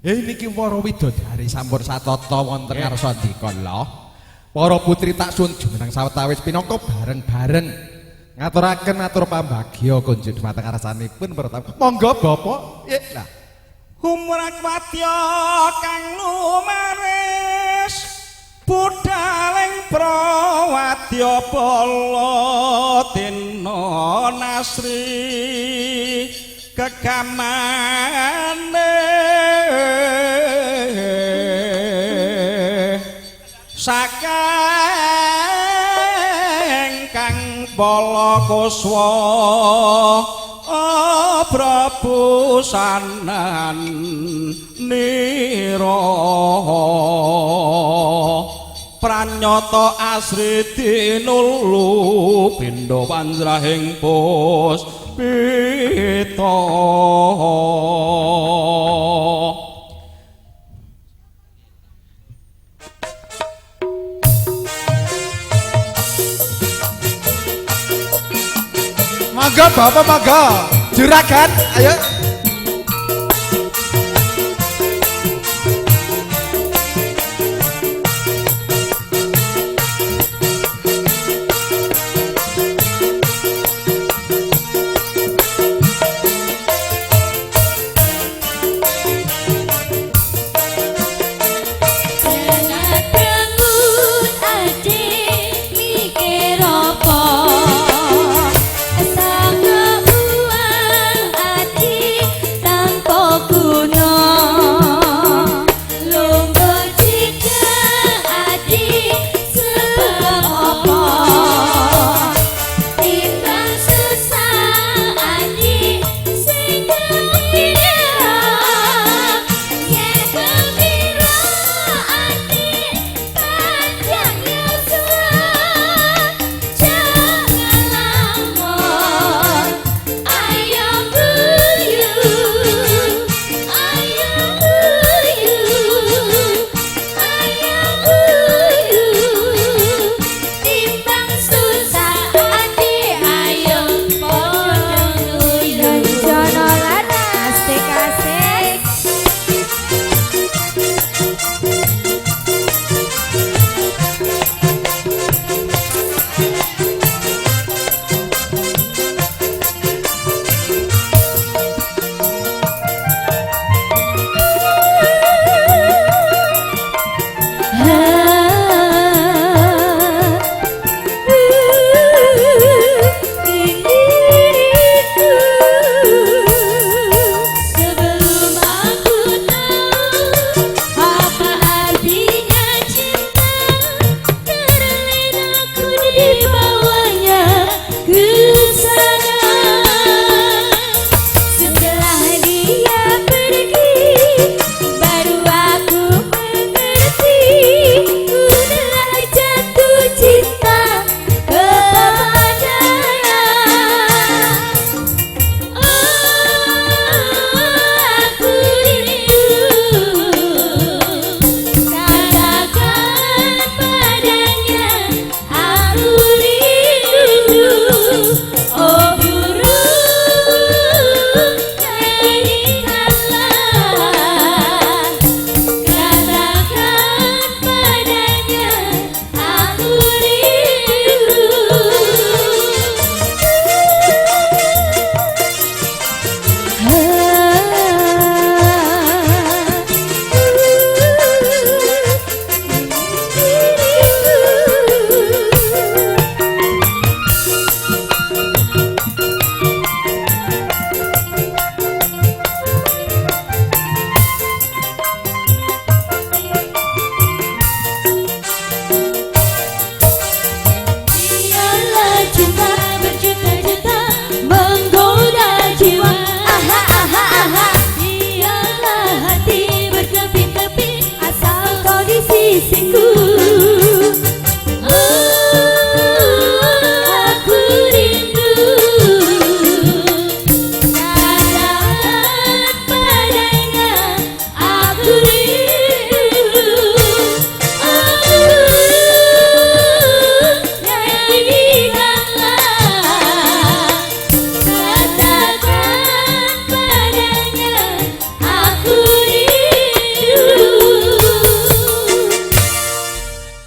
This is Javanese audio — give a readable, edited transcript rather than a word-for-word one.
Niki para widodari sampun satata wonten ngarsa dikala. Para putri tak sun jumeneng sawetawis pinangka bareng-bareng ngaturaken atur pambagya kunjuk dumateng ngarsanipun para tamu. Monggo Bapak. Nggih lah. Humrakwatya kang lumaris budhaling prawadya bala dina nasri kegamane saking kang bala kuswa Prabu sanan nira pranyata asri tinulu pindha panjrahing puspita Mangga Bapak mangga juragan ayo